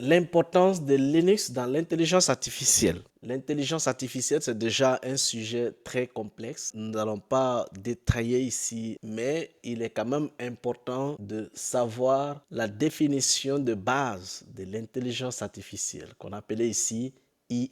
L'importance de Linux dans l'intelligence artificielle. L'intelligence artificielle, c'est déjà un sujet très complexe. Nous n'allons pas détailler ici, mais il est quand même important de savoir la définition de base de l'intelligence artificielle, qu'on appelait ici IA.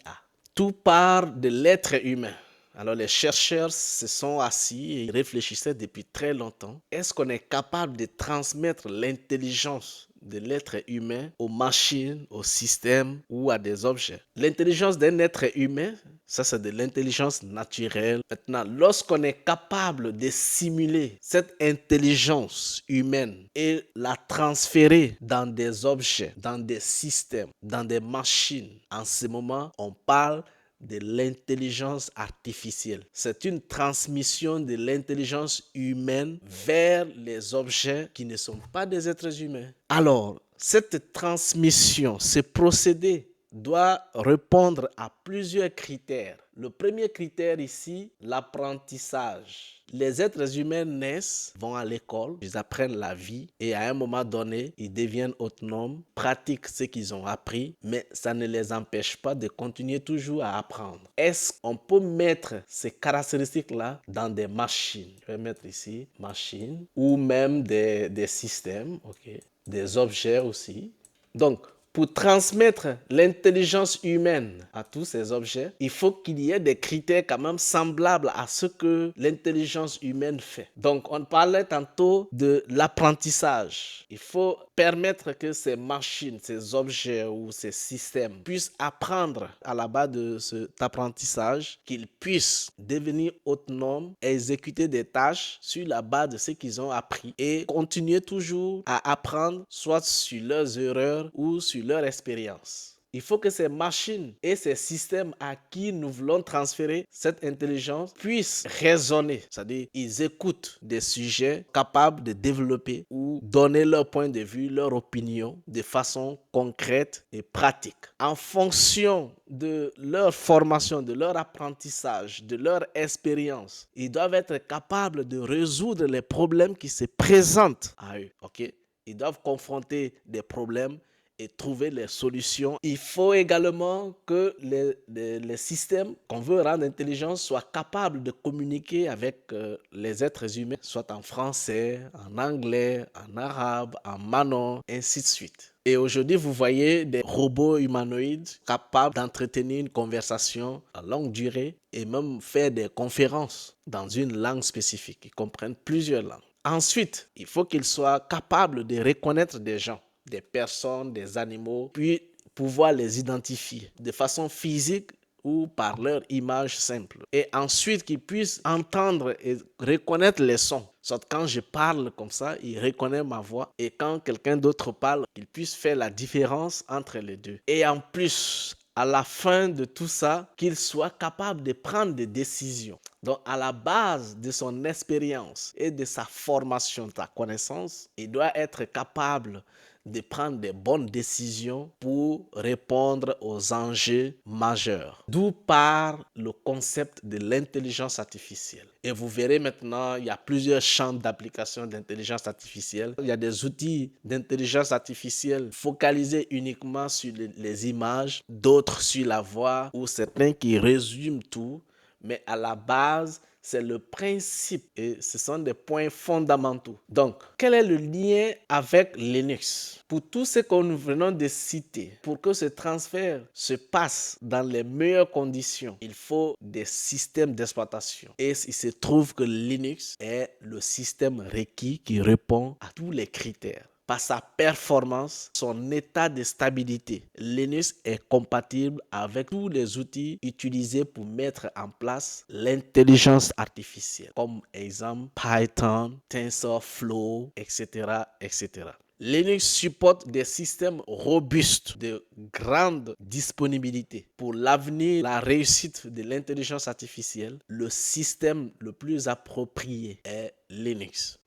Tout part de l'être humain. Alors les chercheurs se sont assis et réfléchissaient depuis très longtemps. Est-ce qu'on est capable de transmettre l'intelligence de l'être humain aux machines, aux systèmes ou à des objets? L'intelligence d'un être humain, ça c'est de l'intelligence naturelle. Maintenant, lorsqu'on est capable de simuler cette intelligence humaine et la transférer dans des objets, dans des systèmes, dans des machines, en ce moment, on parle de l'intelligence artificielle. C'est une transmission de l'intelligence humaine vers les objets qui ne sont pas des êtres humains. Alors, cette transmission, ce procédé doit répondre à plusieurs critères. Le premier critère ici, l'apprentissage. Les êtres humains naissent, vont à l'école, ils apprennent la vie et à un moment donné, ils deviennent autonomes, pratiquent ce qu'ils ont appris, mais ça ne les empêche pas de continuer toujours à apprendre. Est-ce qu'on peut mettre ces caractéristiques-là dans des machines? Je vais mettre ici machines ou même des systèmes, ok, des objets aussi. Donc, pour transmettre l'intelligence humaine à tous ces objets, il faut qu'il y ait des critères quand même semblables à ce que l'intelligence humaine fait. Donc, on parlait tantôt de l'apprentissage. Il faut permettre que ces machines, ces objets ou ces systèmes puissent apprendre à la base de cet apprentissage, qu'ils puissent devenir autonomes, exécuter des tâches sur la base de ce qu'ils ont appris et continuer toujours à apprendre soit sur leurs erreurs ou sur leur expérience. Il faut que ces machines et ces systèmes à qui nous voulons transférer cette intelligence puissent raisonner. C'est-à-dire, ils écoutent des sujets capables de développer ou donner leur point de vue, leur opinion de façon concrète et pratique. En fonction de leur formation, de leur apprentissage, de leur expérience, ils doivent être capables de résoudre les problèmes qui se présentent à eux. Ok? Ils doivent confronter des problèmes et trouver les solutions. Il faut également que les systèmes qu'on veut rendre intelligents soient capables de communiquer avec les êtres humains, soit en français, en anglais, en arabe, en manon, ainsi de suite. Et aujourd'hui, vous voyez des robots humanoïdes capables d'entretenir une conversation à longue durée et même faire des conférences dans une langue spécifique. Ils comprennent plusieurs langues. Ensuite, il faut qu'ils soient capables de reconnaître des gens, des personnes, des animaux, puis pouvoir les identifier de façon physique ou par leur image simple. Et ensuite, qu'ils puissent entendre et reconnaître les sons. Soit quand je parle comme ça, il reconnaît ma voix. Et quand quelqu'un d'autre parle, il puisse faire la différence entre les deux. Et en plus, à la fin de tout ça, qu'il soit capable de prendre des décisions. Donc, à la base de son expérience et de sa formation, de sa connaissance, il doit être capable de prendre des bonnes décisions pour répondre aux enjeux majeurs. D'où part le concept de l'intelligence artificielle. Et vous verrez maintenant, il y a plusieurs champs d'application d'intelligence artificielle. Il y a des outils d'intelligence artificielle focalisés uniquement sur les images, d'autres sur la voix, ou certains qui résument tout. Mais à la base, c'est le principe et ce sont des points fondamentaux. Donc, quel est le lien avec Linux? Pour tout ce que nous venons de citer, pour que ce transfert se passe dans les meilleures conditions, il faut des systèmes d'exploitation. Et il se trouve que Linux est le système requis qui répond à tous les critères. Par sa performance, son état de stabilité, Linux est compatible avec tous les outils utilisés pour mettre en place l'intelligence artificielle, comme exemple Python, TensorFlow, etc., etc. Linux supporte des systèmes robustes de grande disponibilité. Pour l'avenir, la réussite de l'intelligence artificielle, le système le plus approprié est Linux.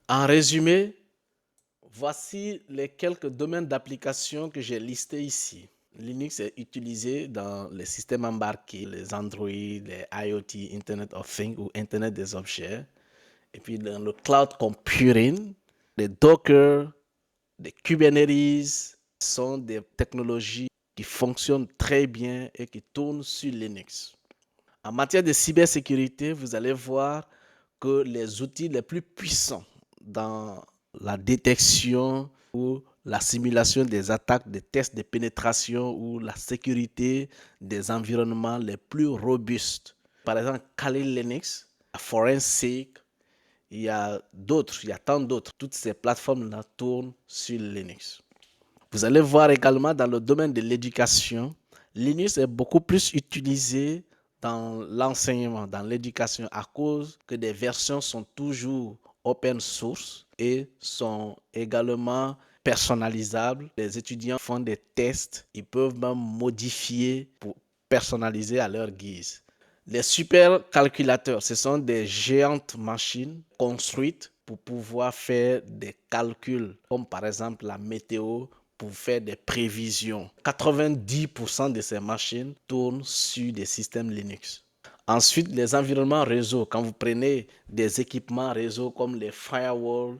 En résumé, voici les quelques domaines d'application que j'ai listés ici. Linux est utilisé dans les systèmes embarqués, les Android, les IoT, Internet of Things ou Internet des objets. Et puis dans le cloud computing, les Docker, les Kubernetes, sont des technologies qui fonctionnent très bien et qui tournent sur Linux. En matière de cybersécurité, vous allez voir que les outils les plus puissants dans la détection ou la simulation des attaques, des tests de pénétration ou la sécurité des environnements les plus robustes. Par exemple, Kali Linux, Forensic, il y a d'autres, il y a tant d'autres. Toutes ces plateformes-là tournent sur Linux. Vous allez voir également dans le domaine de l'éducation, Linux est beaucoup plus utilisé dans l'enseignement, dans l'éducation, à cause que des versions sont toujours open source et sont également personnalisables. Les étudiants font des tests, ils peuvent même modifier pour personnaliser à leur guise. Les supercalculateurs, ce sont des géantes machines construites pour pouvoir faire des calculs, comme par exemple la météo, pour faire des prévisions. 90% de ces machines tournent sur des systèmes Linux. Ensuite, les environnements réseau. Quand vous prenez des équipements réseau comme les firewalls,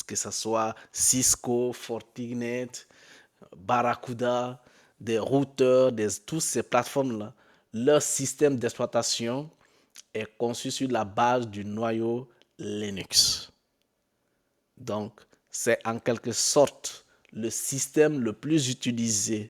que ce soit Cisco, Fortinet, Barracuda, des routeurs, toutes ces plateformes-là, leur système d'exploitation est conçu sur la base du noyau Linux. Donc, c'est en quelque sorte le système le plus utilisé